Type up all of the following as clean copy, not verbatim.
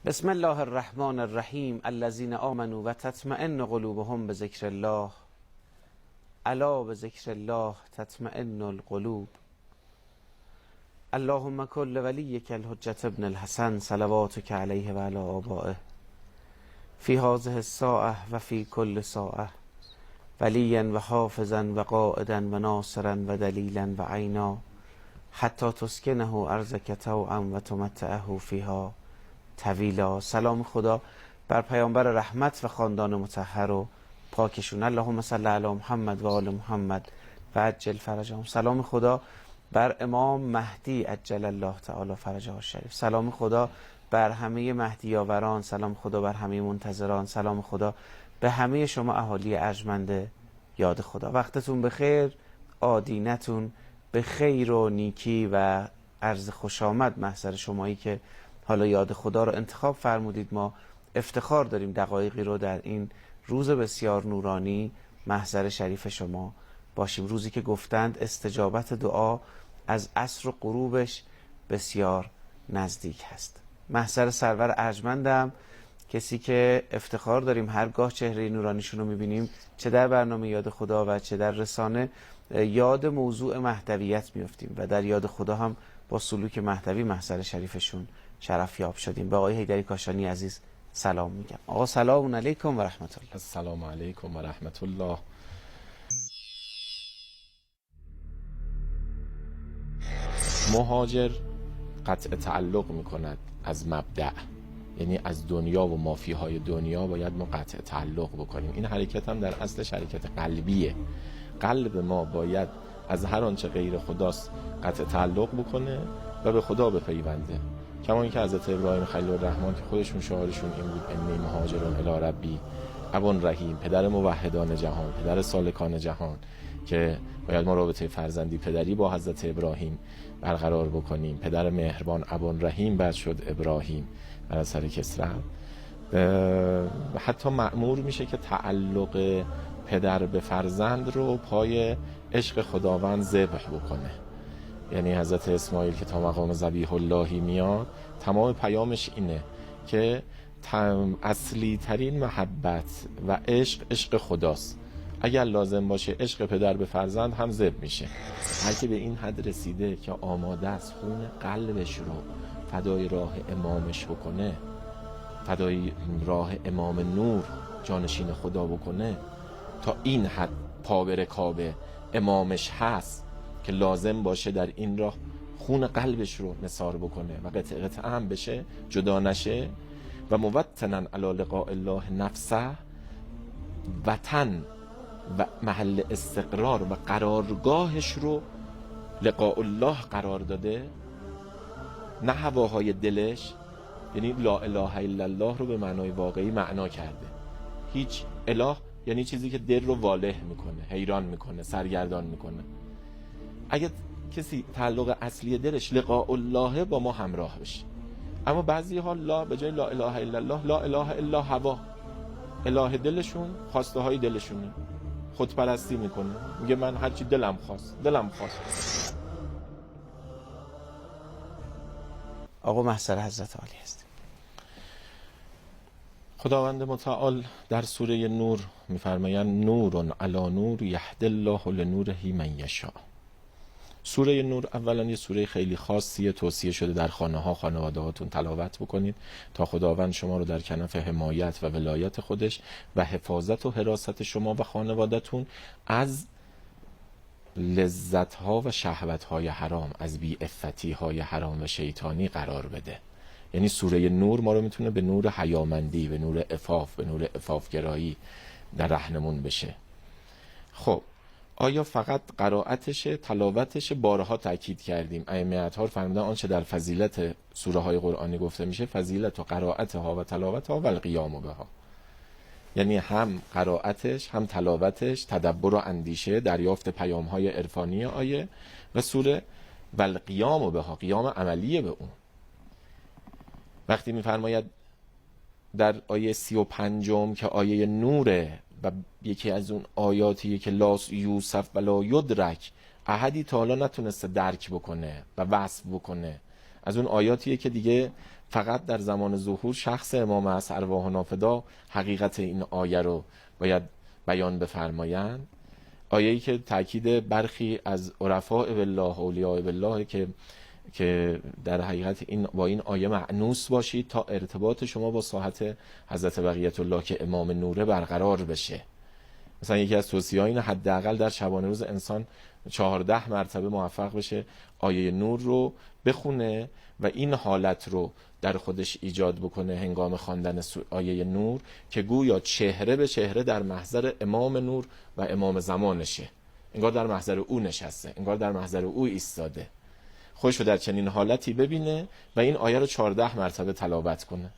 بسم الله الرحمن الرحیم الذین آمنوا و تطمئن قلوبهم بذکر الله الا بذکر الله تطمئن القلوب. اللهم کل ولیک الحجة ابن الحسن صلواتک علیه و علی آبائه فی هذه الساعة و فی کل ساعة ولیا و حافظا و قائدا و ناصرا و دلیلا و عینا حتی تسکنه ارضک طوعا و تمتعه فیها طویلا. سلام خدا بر پیامبر رحمت و خاندان مطهر و پاکشون. اللهم صل علی محمد و آل محمد و عجل فرجهم. سلام خدا بر امام مهدی عجل الله تعالی فرجه الشریف. سلام خدا بر همه مهدیاوران، سلام خدا بر همه منتظران، سلام خدا به همه شما اهالی ارجمند یاد خدا. وقتتون بخیر، آدینتون به خیر و نیکی و عرض خوش آمد محضر شمایی که حالا یاد خدا رو انتخاب فرمودید. ما افتخار داریم دقایقی رو در این روز بسیار نورانی محضر شریف شما باشیم. روزی که گفتند استجابت دعا از عصر و غروبش بسیار نزدیک هست. محضر سرور ارجمندم، کسی که افتخار داریم هرگاه چهره نورانیشون رو میبینیم، چه در برنامه یاد خدا و چه در رسانه، یاد موضوع مهدویت میفتیم و در یاد خدا هم با سلوک مهدوی محضر شریفشون شرف یاب شدیم. به آقای حیدری کاشانی عزیز سلام میگم. آقا سلام علیکم و رحمت الله. السلام علیکم و رحمت الله. مهاجر قطع تعلق میکند از مبدأ، یعنی از دنیا و مافیهای دنیا باید ما قطع تعلق بکنیم. این حرکت هم در اصلش حرکت قلبیه. قلب ما باید از هر آنچه غیر خداست قطع تعلق بکنه و به خدا بپیونده. کما اینکه حضرت ابراهیم خلیل الرحمن که خودشون شعارشون این بود انی مهاجرون الی ربی ابون رحیم، پدر موحدان جهان، پدر سالکان جهان، که باید ما رابطه فرزندی پدری با حضرت ابراهیم برقرار بکنیم. پدر مهربان ابون رحیم بعد شد ابراهیم بر اثر کسری. حتی مأمور میشه که تعلق پدر به فرزند رو پای عشق خداوند ذبح بکنه. یعنی حضرت اسماعیل که تا مقام ذبیح اللهی میاد، تمام پیامش اینه که اصلی ترین محبت و عشق خداست. اگر لازم باشه عشق پدر به فرزند هم ذبح میشه. هر که به این حد رسیده که آماده است خون قلبش رو فدای راه امامش بکنه، فدای راه امام نور جانشین خدا بکنه، تا این حد پا به رکاب امامش هست که لازم باشه در این راه خون قلبش رو نثار بکنه و قطعه قطعه هم بشه، جدا نشه. و موطنا علی لقاء الله نفسه، وطن و محل استقرار و قرارگاهش رو لقاء الله قرار داده، نه هواهای دلش. یعنی لا اله الا الله رو به معنای واقعی معنا کرده. هیچ اله یعنی چیزی که دل رو واله میکنه، حیران میکنه، سرگردان میکنه. اگه کسی تعلق اصلی دلش لقاء الله با ما همراه بشه، اما بعضی ها لا به جای لا اله الا الله لا اله الا هوا، اله دلشون خواسته های دلشونه، خودپرستی میکنه، میگه من هرچی دلم خواست. آقا محضر حضرت عالی هست. خداوند متعال در سوره نور میفرمایند نور علی نور یهدی الله لنوره من یشاء. سوره نور اولا یه سوره خیلی خاصیه، توصیه شده در خانه ها، خانواده هاتون تلاوت بکنید تا خداوند شما رو در کنف حمایت و ولایت خودش و حفاظت و حراست شما و خانوادهتون از لذت ها و شهوت های حرام، از بی عفتی های حرام و شیطانی قرار بده. یعنی سوره نور ما رو میتونه به نور حیامندی، به نور عفاف، به نور عفافگرایی در رهنمون بشه. خب آیا فقط قرائتشه، تلاوتشه؟ بارها تاکید کردیم، ائمه اطهار فرمودن آنچه در فضیلت سوره های قرآنی گفته میشه فضیلت و قرائتها و تلاوتها و القیام بها. یعنی هم قرائتش، هم تلاوتش، تدبر و اندیشه، دریافت پیام های عرفانی آیه و سوره و القیام بها، قیام عملیه به اون. وقتی میفرماید در آیه 35 که آیه نوره و یکی از اون آیاتیه که لا یوصف و لا یدرک، احدی تا حالا نتونسته درک بکنه و وصف بکنه از اون آیاتیه که دیگه فقط در زمان ظهور شخص امام از ارواح نافدا حقیقت این آیه رو باید بیان بفرمایند. آیه‌ای که تاکید برخی از عرفاء بالله اولیاء بالله که در حقیقت این با این آیه مأنوس باشید تا ارتباط شما با ساحت حضرت بقیت الله که امام نوره برقرار بشه. مثلا یکی از توصیه‌ها اینه حداقل در شبانه روز انسان 14 مرتبه موفق بشه آیه نور رو بخونه و این حالت رو در خودش ایجاد بکنه هنگام خواندن آیه نور که گویا چهره به چهره در محضر امام نور و امام زمانشه، انگار در محضر او نشسته، انگار در محضر او ایستاده، خودش رو در چنین حالتی ببینه و این آیه رو 14 مرتبه تلاوت کنه.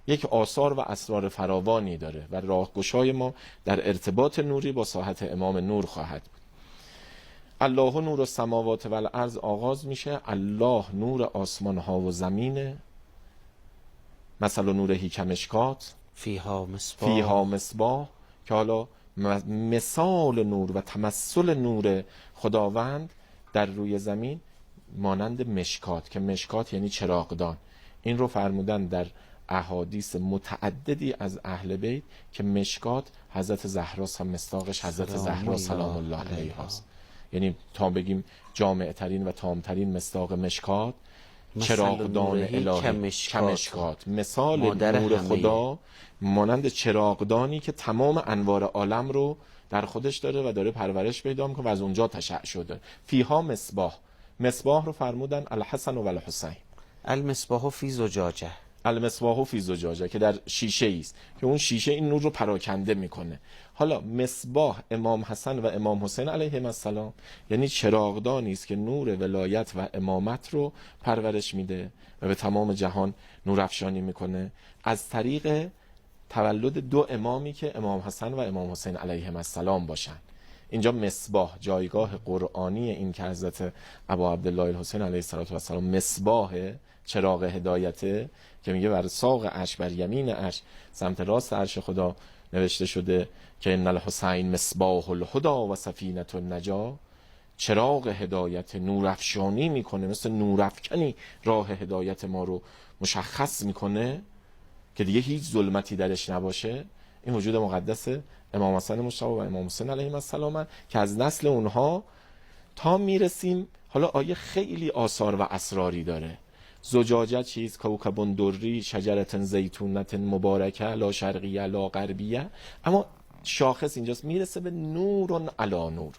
یک آثار و اسرار فراوانی داره و راهگشای ما در ارتباط نوری با ساحت امام نور خواهد بود. الله نور السماوات و الارض آغاز میشه. الله نور آسمان ها و زمینه. مثل نورهی کمشکات فیها مصباح که حالا مثال نور و تمثل نور خداوند در روی زمین مانند مشکات، که مشکات یعنی چراغدان. این رو فرمودن در احادیث متعددی از اهل بیت که مشکات حضرت زهرا هم مستاقش حضرت زهرا سلام الله علیها است. یعنی تا بگیم جامع ترین و تام ترین مستاق مشکات، چراغدان الهی کمشکات، مثال نور خدا مانند چراغدانی که تمام انوار عالم رو در خودش داره و داره پرورش پیدا میکنه و از اونجا تشع شده. فیها مصباح، مصباح رو فرمودن الحسن و الحسین. المصباح فی زجاجه، المصباح فی زجاجه که در شیشه است که اون شیشه این نور رو پراکنده میکنه. حالا مصباح امام حسن و امام حسین علیهم السلام یعنی چراغدانی است که نور ولایت و امامت رو پرورش میده و به تمام جهان نور افشانی میکنه از طریق تولد دو امامی که امام حسن و امام حسین علیهم السلام باشن. اینجا مصباح جایگاه قرآنی این که حضرت ابا عبدالله الحسین علیه السلام مصباح چراغ هدایته که میگه بر ساق عرش بر یمین عرش سمت راست عرش خدا نوشته شده که ان الحسین مصباح الهدى و سفینه النجا، چراغ هدایت نور افشانی میکنه، مثل نور افکنی راه هدایت ما رو مشخص میکنه که دیگه هیچ ظلمتی درش نباشه. این وجود مقدس امام حسن مجتبی و امام حسین علیهم السلام که از نسل اونها تا میرسیم. حالا آیه خیلی آثار و اسراری داره. زجاجه چیز؟ کوکب دری شجرة زیتونة مبارکه لا شرقیه لا غربیه. اما شاخص اینجاست میرسه به نور علی نور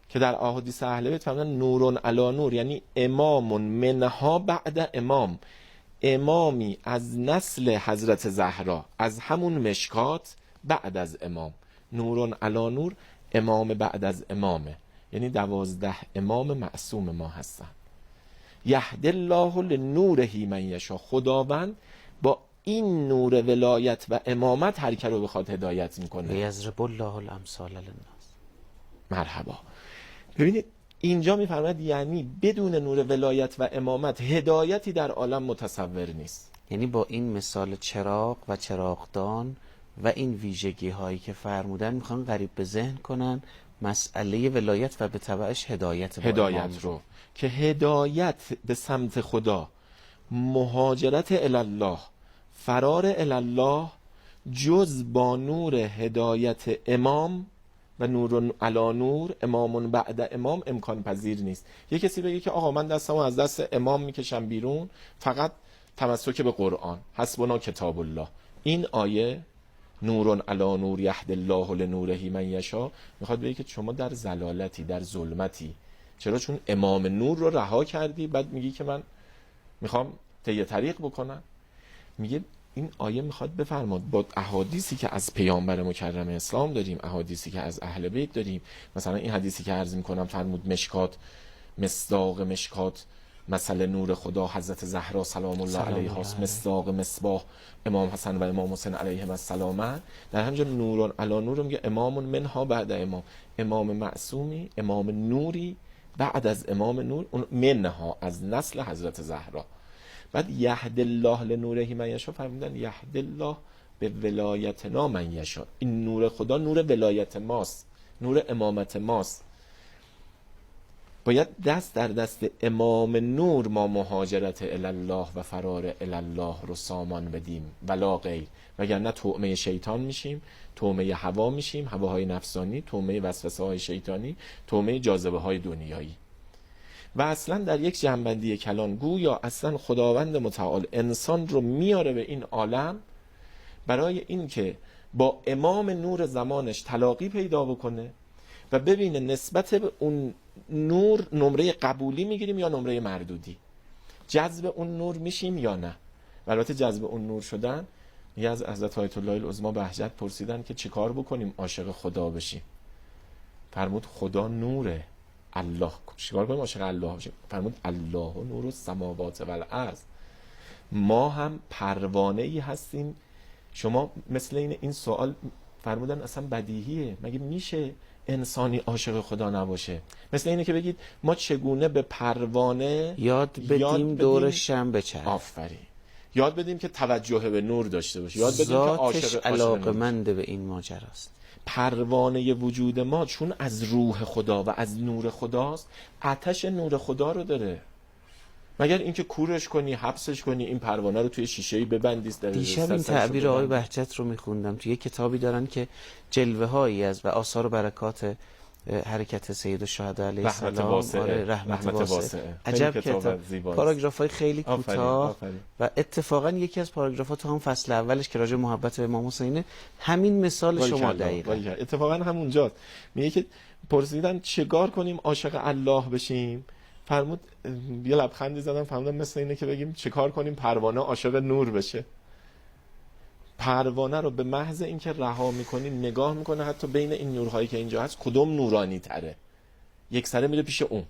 که در احادیث اهل بیت فرمودن نور علی نور یعنی امام منها بعد امام، امامی از نسل حضرت زهرا از همون مشکات بعد از امام. نور علی نور، امام بعد از امامه، یعنی 12 امام معصوم ما هستن. یهدی الله لنوره من یشاء، خداوند با این نور ولایت و امامت هر کی رو بخواد هدایت میکنه. یضرب الله الامثال للناس. مرحبا. ببینید اینجا میفرماید یعنی بدون نور ولایت و امامت هدایتی در عالم متصور نیست. یعنی با این مثال چراغ و چراغدان و این ویژگی هایی که فرمودن میخوان قریب به ذهن کنن مسئله ولایت و به تبعش هدایت رو که هدایت به سمت خدا، مهاجرت الله، فرار الله جز با نور هدایت امام و نور علی نور، امام بعد امام امکان پذیر نیست. یه کسی بگه که آقا من دستمو از دست امام میکشم بیرون، فقط تمسک به قرآن، حسبنا کتاب الله. این آیه نور علی نور یهدی الله لنوره من یشاء میخواد بگه که شما در ضلالتی، در ظلمتی. چرا؟ چون امام نور رو رها کردی، بعد میگی که من میخوام طی طریق بکنم. میگه این آیه میخواد بفرماد با احادیثی که از پیامبر مکرم اسلام داریم، احادیثی که از اهل بیت داریم، مثلا این حدیثی که عرض میکنم فرمود مشکات، مصداق مشکات مثل نور خدا حضرت زهرا سلام الله علیها، مصداق مصباح امام حسن و امام حسین علیهم السلام. در همینجا نور علی نور میگه امام منها بعد امام، امام معصومی، امام نوری بعد از امام نور، اون منها از نسل حضرت زهرا. بعد یهدی الله لنوره من یشاء فرمودن یهدی الله به ولایتنا من یشاء. این نور خدا نور ولایت ماست، نور امامت ماست. باید دست در دست امام نور ما مهاجرت الله و فرار الله رو سامان بدیم ولا غیر، وگرنه طعمه شیطان میشیم، طعمه هوا میشیم، هواهای نفسانی، طعمه وسوسه های شیطانی، طعمه جاذبه های دنیایی. و اصلا در یک جنبندی کلان گویا اصلا خداوند متعال انسان رو میاره به این عالم برای اینکه با امام نور زمانش تلاقی پیدا بکنه و ببینه نسبت به اون نور نمره قبولی میگیریم یا نمره مردودی، جذب اون نور میشیم یا نه. و البته جذب اون نور شدن، یه از حضرت آیت الله العظما بهجت پرسیدن که چی کار بکنیم عاشق خدا بشیم؟ فرمود خدا نوره. الله چیکار کنیم عاشق الله بشیم؟ فرمود الله نور السماوات و الارض. ما هم پروانه ای هستیم. شما مثل این سوال فرمودن اصلا بدیهیه، مگه میشه انسانی عاشق خدا نباشه؟ مثل اینه که بگید ما چگونه به پروانه یاد بدیم دور شم بچرخ. آفرین. یاد بدیم که توجه به نور داشته باشه، یاد بدیم که ذاتش علاقمند به این ماجراست. پروانه وجود ما چون از روح خدا و از نور خداست، آتش نور خدا رو داره. مگر اینکه کورش کنی، حبسش کنی، این پروانه رو توی شیشه‌ای ببندی. دیشب این تعبیر آقای بهجت رو میخوندم توی یک کتابی دارن که جلوه هایی از و آثار و برکات حرکت سید الشهدا علیه السلام، رحمت واسعه. عجب کتاب، پاراگراف‌های خیلی کوتاه و اتفاقا یکی از پاراگرافات هم فصل اولش که راجع به محبت به امام حسینه، همین مثال شما دقیقاً اتفاقا همونجاست. میگه که پرسیدن چیکار کنیم عاشق الله بشیم؟ فرمود یه لبخندی زدم، فرمودم مثل اینه که بگیم چیکار کنیم پروانه عاشق نور بشه. پروانه رو به محض اینکه رها میکنی نگاه میکنه حتی بین این نورهایی که اینجا هست کدوم نورانی تره، یک سره میره پیش اون.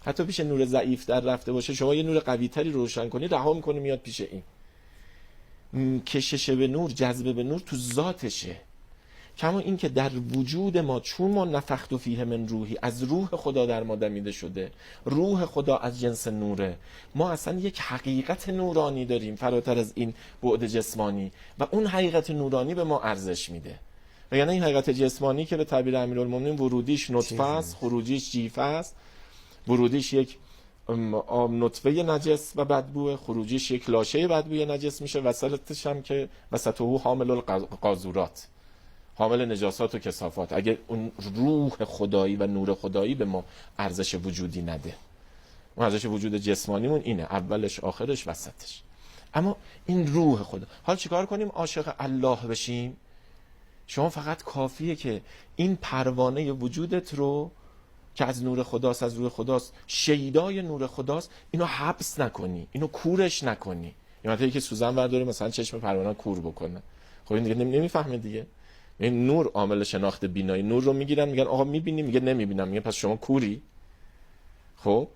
حتی پیش نور ضعیف در رفته باشه، شما یه نور قوی تری روشن کنی رها میکنه میاد پیش این. کشش به نور، جذب به نور تو ذاتشه. کما این که در وجود ما چون ما نفخت فیه من روحی، از روح خدا در ما دمیده شده، روح خدا از جنس نوره، ما اصلا یک حقیقت نورانی داریم فراتر از این بعد جسمانی و اون حقیقت نورانی به ما ارزش میده. و یعنی این حقیقت جسمانی که به تعبیر امیرالمومنین ورودیش نطفه است، خروجیش جیفه است. ورودیش یک نطفه نجس و بدبوه، خروجیش یک لاشه بدبوی نجس میشه، وسطش هم که وسطه حامل القاذورات، حامل نجاسات و کثافات. اگه اون روح خدایی و نور خدایی به ما ارزش وجودی نده، اون ارزش وجود جسمانیمون اینه، اولش آخرش وسطش. اما این روح خدا، حال چیکار کنیم عاشق الله بشیم؟ شما فقط کافیه که این پروانه وجودت رو که از نور خداست، از روح خداست، شیدای نور خداست، اینو حبس نکنی، اینو کورش نکنی. یعنی که سوزن برداره مثلا چشم پروانه کور بکنه، خب این دیگه نمیفهمه دیگه. این نور عامل شناخت بینایی، نور رو میگیرن میگن آقا میبینی، میگه نمیبینم، میگه پس شما کوری. خب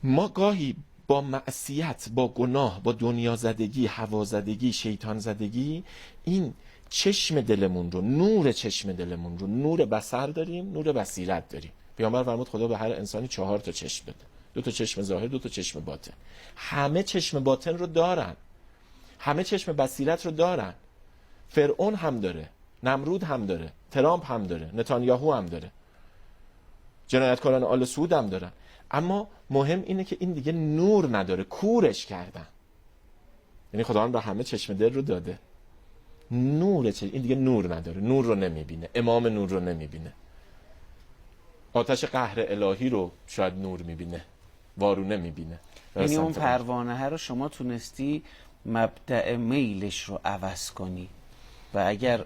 ما گاهی با معصیت، با گناه، با دنیا زدگی، هوا زدگی، شیطان زدگی، این چشم دلمون رو، نور چشم دلمون رو، نور بصر داریم، نور بصیرت داریم. پیامبر فرمود خدا به هر انسانی 4 تا چشم داده، 2 تا چشم ظاهر، 2 تا چشم باطن. همه چشم باطن رو دارن، همه چشم بصیرت رو دارن. فرعون هم داره، نمرود هم داره، ترامپ هم داره، نتانیاهو هم داره، جنایتکاران آل سعود هم دارن. اما مهم اینه که این دیگه نور نداره، کورش کردن. یعنی خداوند به همه چشم دل رو داده، نور این دیگه نور نداره، نور رو نمیبینه، امام نور رو نمیبینه. آتش قهر الهی رو شاید نور میبینه، وارونه میبینه. یعنی اون پروانه رو شما تونستی مبدأ میلش رو عوض کنی و اگر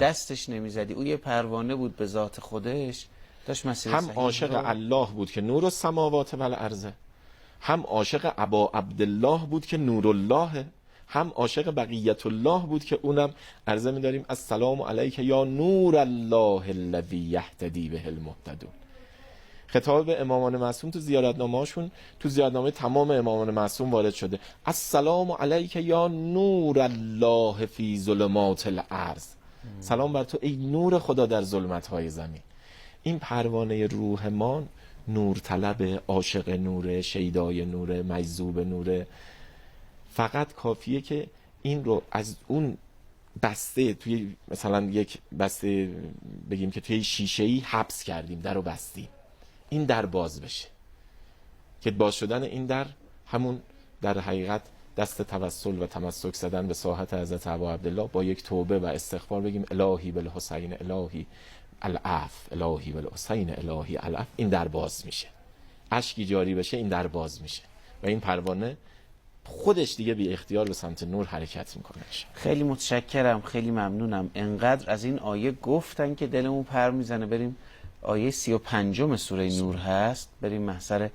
دستش نمیزدی، او یه پروانه بود به ذات خودش، داشت مسیر هم عاشق الله بود که نور السماوات و الارض، هم عاشق ابا عبدالله بود که نور الله، هم عاشق بقیت الله بود که اونم عرضه می‌داریم السلام علیک یا نور الله الذی یهتدی به المهتدون. خطاب به امامان معصوم تو زیارتنامه‌هاشون، تو زیارتنامه تمام امامان معصوم وارد شده. السلام علیک یا نور الله فی ظلمات الارض. سلام بر تو ای نور خدا در ظلمت‌های زمین. این پروانه روح ما نور طلب، عاشق نور، شیدای نور، مجذوب نور. فقط کافیه که این رو از اون بسته، توی مثلا یک بسته بگیم که توی شیشه‌ای حبس کردیم، در رو بستیم، این در باز بشه. که باز شدن این در همون در حقیقت دست توسل و تمسک زدن به ساحت حضرت ابا عبدالله با یک توبه و استغفار بگیم الهی بالحسین الهی العفو، الهی بالحسین الهی العفو، این در باز میشه. اشکی جاری بشه این در باز میشه و این پروانه خودش دیگه بی اختیار به سمت نور حرکت میکنه. خیلی متشکرم، خیلی ممنونم. انقدر از این آیه گفتن که دلمون پر میزنه. بریم آیه 35 سوره نور هست، بریم محضر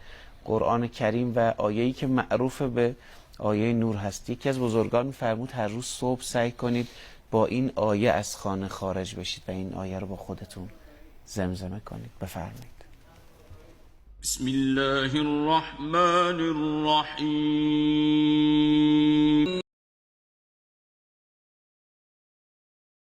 قرآن کریم و آیه‌ای که معروف به آیه نور هست. یکی از بزرگان می‌فرمود هر روز صبح سعی کنید با این آیه از خانه خارج بشید و این آیه رو با خودتون زمزمه کنید. بفرمایید. بسم الله الرحمن الرحیم.